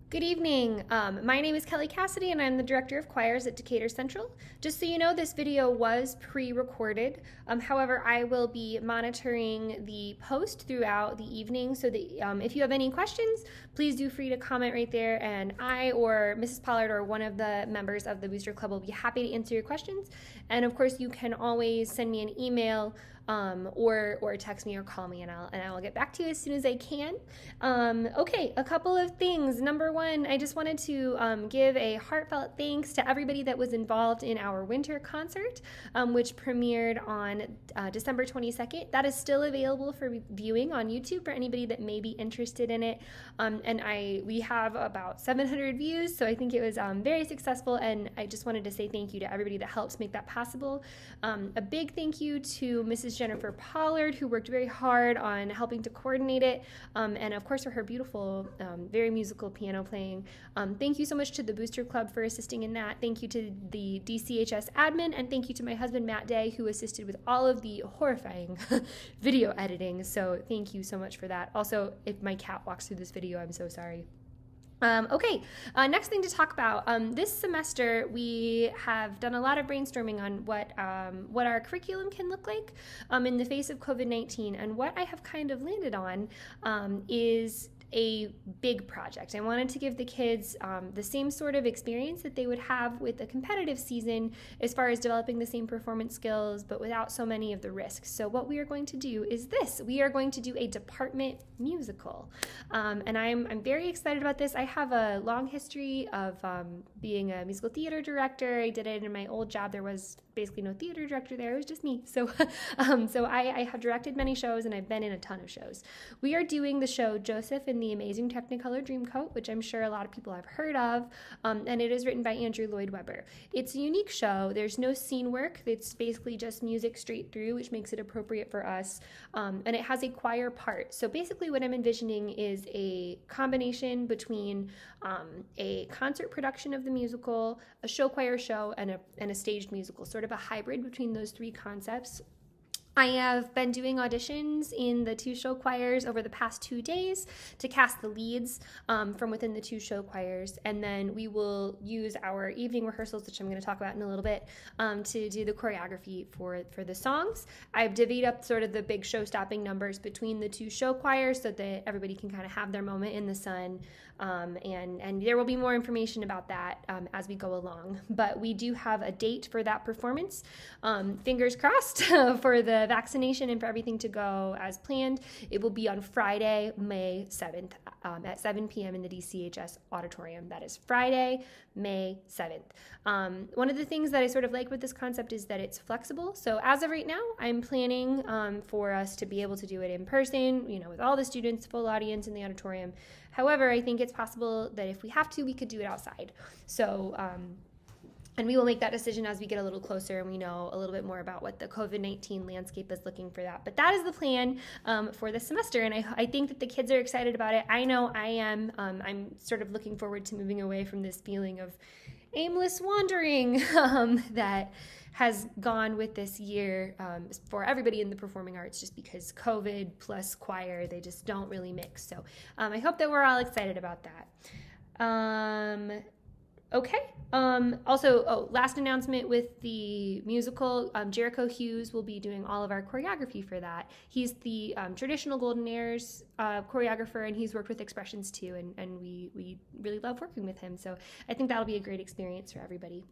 Good evening. My name is Kelly Cassidy, and I'm the Director of Choirs at Decatur Central. Just so you know, this video was pre-recorded. However, I will be monitoring the post throughout the evening, so that if you have any questions, please do free to comment right there, and I or Mrs. Pollard or one of the members of the Booster Club will be happy to answer your questions. And of course, you can always send me an email or text me or call me, and I will get back to you as soon as I can. Okay, a couple of things. Number one, I just wanted to give a heartfelt thanks to everybody that was involved in our winter concert, which premiered on December 22nd. That is still available for viewing on YouTube for anybody that may be interested in it. And we have about 700 views, so I think it was very successful, and I just wanted to say thank you to everybody that helps make that possible. A big thank you to Mrs. Jennifer Pollard, who worked very hard on helping to coordinate it, and of course for her beautiful, very musical piano playing. Thank you so much to the Booster Club for assisting in that. Thank you to the DCHS admin, and thank you to my husband Matt Day, who assisted with all of the horrifying video editing. So thank you so much for that. Also, if my cat walks through this video, I'm so sorry. Okay, next thing to talk about. This semester we have done a lot of brainstorming on what our curriculum can look like in the face of COVID-19, and what I have kind of landed on is a big project. I wanted to give the kids the same sort of experience that they would have with a competitive season as far as developing the same performance skills, but without so many of the risks. So what we are going to do is this. We are going to do a department musical. And I'm very excited about this. I have a long history of being a musical theater director. I did it in my old job. There was basically no theater director there. It was just me. So, I have directed many shows, and I've been in a ton of shows. We are doing the show Joseph in the Amazing Technicolor Dreamcoat, which I'm sure a lot of people have heard of, and it is written by Andrew Lloyd Webber. It's a unique show. There's no scene work. It's basically just music straight through, which makes it appropriate for us, and it has a choir part. So basically what I'm envisioning is a combination between a concert production of the musical, a show choir show, and a staged musical, sort of a hybrid between those three concepts. I have been doing auditions in the two show choirs over the past 2 days to cast the leads from within the two show choirs, and then we will use our evening rehearsals, which I'm going to talk about in a little bit, to do the choreography for the songs. I've divvied up sort of the big show-stopping numbers between the two show choirs so that everybody can kind of have their moment in the sun, and there will be more information about that as we go along. But we do have a date for that performance. Fingers crossed for the vaccination and for everything to go as planned. It will be on Friday, May 7th at 7 p.m. in the DCHS auditorium. That is Friday, May 7th. One of the things that I sort of like with this concept is that it's flexible. So as of right now, I'm planning for us to be able to do it in person, with all the students, full audience in the auditorium. However, I think it's possible that if we have to, we could do it outside. So, and we will make that decision as we get a little closer and we know a little bit more about what the COVID-19 landscape is looking for that. But that is the plan for this semester, and I think that the kids are excited about it. I know I am. I'm sort of looking forward to moving away from this feeling of aimless wandering that has gone with this year for everybody in the performing arts, just because COVID plus choir, they just don't really mix. So I hope that we're all excited about that. Okay. Also, last announcement with the musical, Jericho Hughes will be doing all of our choreography for that. He's the traditional Golden Heirs choreographer, and he's worked with Expressions too, and we really love working with him. So I think that'll be a great experience for everybody.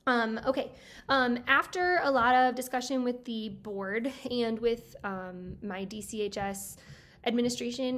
Okay, after a lot of discussion with the board and with my DCHS administration,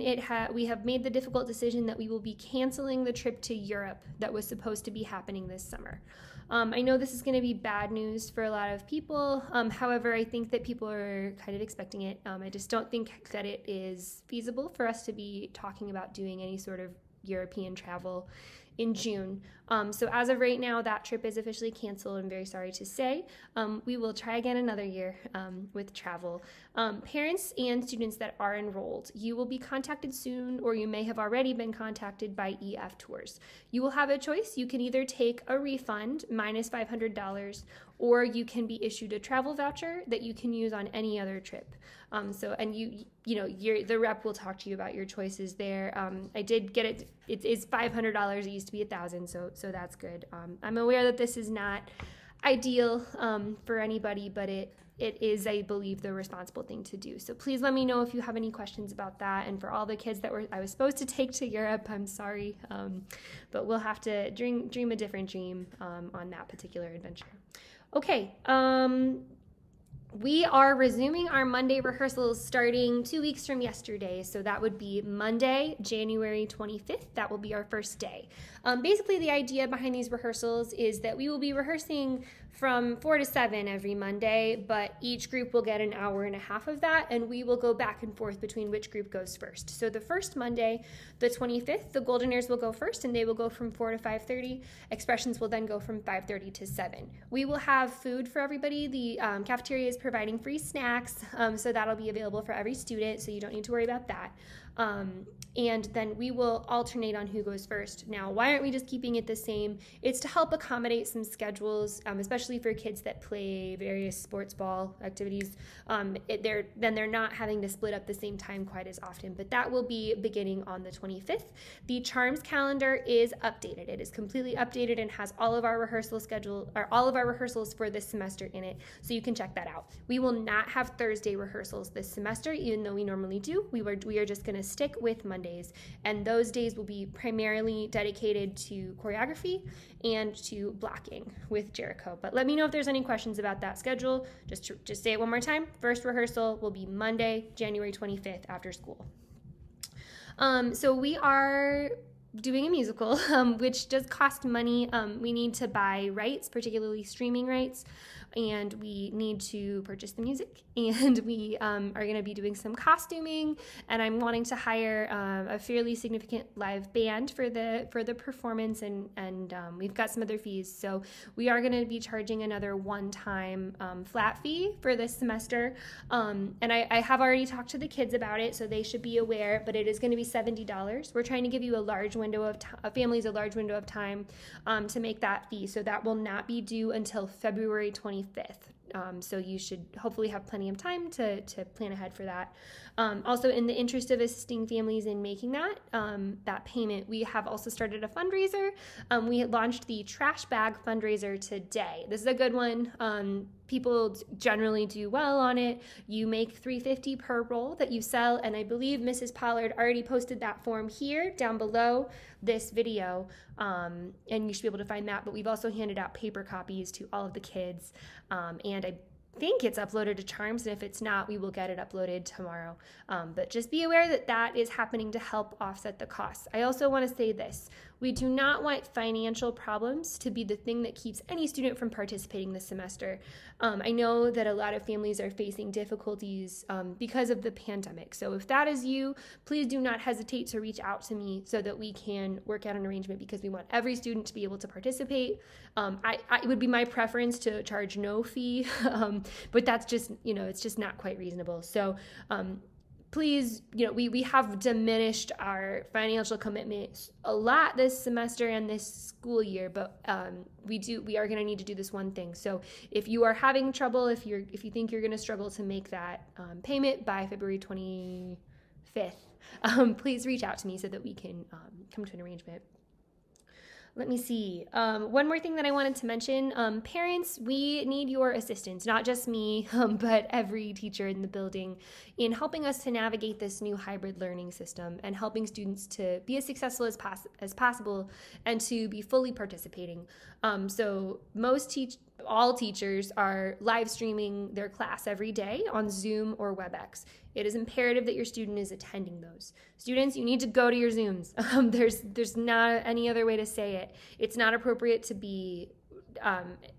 we have made the difficult decision that we will be canceling the trip to Europe that was supposed to be happening this summer. I know this is going to be bad news for a lot of people. However, I think that people are kind of expecting it. I just don't think that it is feasible for us to be talking about doing any sort of European travel in June. So as of right now, that trip is officially canceled. I'm very sorry to say. We will try again another year with travel. Parents and students that are enrolled, you will be contacted soon, or you may have already been contacted by EF Tours. You will have a choice. You can either take a refund, minus $500, or you can be issued a travel voucher that you can use on any other trip. And the rep will talk to you about your choices there. I did get it. It is $500. It used to be $1,000, so that's good. I'm aware that this is not ideal for anybody, but it is, I believe, the responsible thing to do. So please let me know if you have any questions about that. And for all the kids that I was supposed to take to Europe, I'm sorry, but we'll have to dream a different dream on that particular adventure. Okay. We are resuming our Monday rehearsals starting 2 weeks from yesterday. So that would be Monday, January 25th. That will be our first day. Basically, the idea behind these rehearsals is that we will be rehearsing from 4 to 7 every Monday, but each group will get an hour and a half of that, and we will go back and forth between which group goes first. So the first Monday, the 25th, the Goldeners will go first, and they will go from 4 to 5:30. Expressions will then go from 5:30 to 7. We will have food for everybody. The cafeteria is providing free snacks, so that'll be available for every student, so you don't need to worry about that. And then we will alternate on who goes first. Now, why aren't we just keeping it the same? It's to help accommodate some schedules, especially for kids that play various sports ball activities. They're not having to split up the same time quite as often, but that will be beginning on the 25th. The Charms calendar is updated. It is completely updated and has all of our rehearsals for this semester in it, so you can check that out. We will not have Thursday rehearsals this semester, even though we normally do. We are just going to stick with Mondays, and those days will be primarily dedicated to choreography and to blocking with Jericho. But let me know if there's any questions about that schedule. Just say it one more time. First rehearsal will be Monday, January 25th after school. So we are doing a musical, which does cost money. We need to buy rights, particularly streaming rights, and we need to purchase the music, and we are going to be doing some costuming, and I'm wanting to hire a fairly significant live band for the performance, and we've got some other fees, so we are going to be charging another one-time flat fee for this semester, and I have already talked to the kids about it, so they should be aware, but it is going to be $70. We're trying to give you a large window of families a large window of time to make that fee, so that will not be due until February 25th. So you should hopefully have plenty of time to plan ahead for that. Also, in the interest of assisting families in making that payment, we have also started a fundraiser. We launched the trash bag fundraiser today. This is a good one. People generally do well on it. You make $3.50 per roll that you sell, and I believe Mrs. Pollard already posted that form here down below this video, and you should be able to find that. But we've also handed out paper copies to all of the kids, and I think it's uploaded to Charms, and if it's not, we will get it uploaded tomorrow. But just be aware that that is happening to help offset the costs. I also want to say this. We do not want financial problems to be the thing that keeps any student from participating this semester. I know that a lot of families are facing difficulties because of the pandemic. So if that is you, please do not hesitate to reach out to me so that we can work out an arrangement, because we want every student to be able to participate. It would be my preference to charge no fee, but that's just, it's just not quite reasonable. So please, we have diminished our financial commitment a lot this semester and this school year, but we are going to need to do this one thing. So if you are having trouble, if you think you're going to struggle to make that payment by February 25th, please reach out to me so that we can come to an arrangement. Let me see. One more thing that I wanted to mention. Parents, we need your assistance, not just me, but every teacher in the building, in helping us to navigate this new hybrid learning system and helping students to be as successful as possible and to be fully participating. So all teachers are live streaming their class every day on Zoom or WebEx. It is imperative that your student is attending those. Students, you need to go to your Zooms. There's not any other way to say it. It's not appropriate to be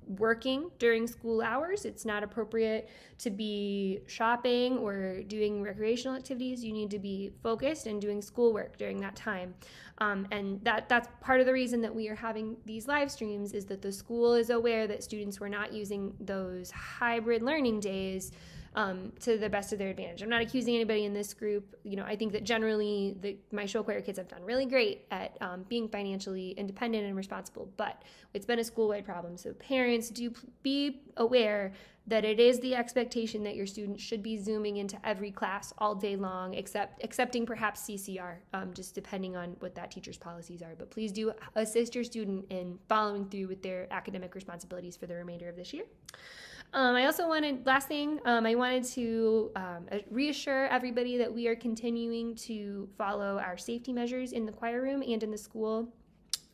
working during school hours. It's not appropriate to be shopping or doing recreational activities. You need to be focused and doing schoolwork during that time. And that's part of the reason that we are having these live streams, is that the school is aware that students were not using those hybrid learning days to the best of their advantage. I'm not accusing anybody in this group. You know, I think that generally my show choir kids have done really great at being financially independent and responsible, but it's been a school-wide problem. So parents, do be aware that it is the expectation that your students should be Zooming into every class all day long, excepting perhaps CCR, just depending on what that teacher's policies are. But please do assist your student in following through with their academic responsibilities for the remainder of this year. I also wanted, last thing, I wanted to reassure everybody that we are continuing to follow our safety measures in the choir room and in the school.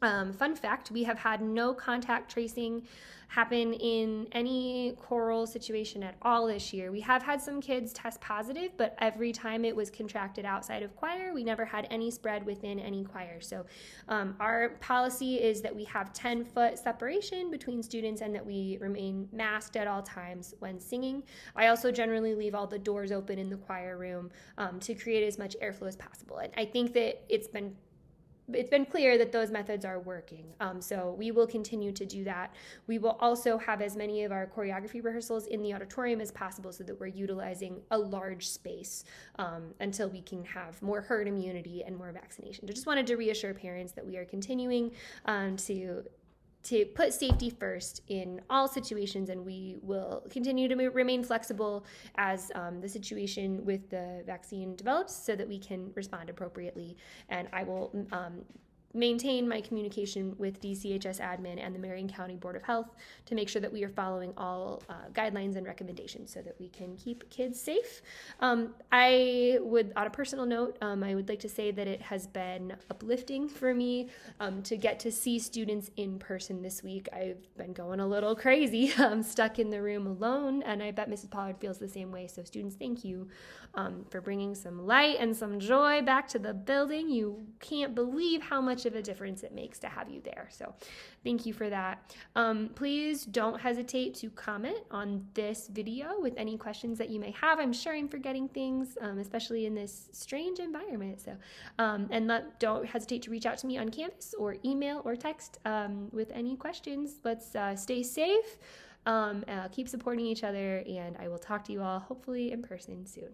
Fun fact, we have had no contact tracing happen in any choral situation at all this year. We have had some kids test positive, but every time it was contracted outside of choir, we never had any spread within any choir. So our policy is that we have 10-foot separation between students and that we remain masked at all times when singing. I also generally leave all the doors open in the choir room to create as much airflow as possible. And I think that it's been clear that those methods are working. So we will continue to do that. We will also have as many of our choreography rehearsals in the auditorium as possible so that we're utilizing a large space until we can have more herd immunity and more vaccination. I just wanted to reassure parents that we are continuing to put safety first in all situations, and we will continue to remain flexible as the situation with the vaccine develops so that we can respond appropriately. And I will maintain my communication with DCHS admin and the Marion County Board of Health to make sure that we are following all guidelines and recommendations so that we can keep kids safe. I would, on a personal note, I would like to say that it has been uplifting for me to get to see students in person this week. I've been going a little crazy. I'm stuck in the room alone, and I bet Mrs. Pollard feels the same way. So students, thank you for bringing some light and some joy back to the building. You can't believe how much of a difference it makes to have you there. So thank you for that. Please don't hesitate to comment on this video with any questions that you may have. I'm sure I'm forgetting things, especially in this strange environment. So, don't hesitate to reach out to me on Canvas or email or text with any questions. Let's stay safe, keep supporting each other, and I will talk to you all hopefully in person soon.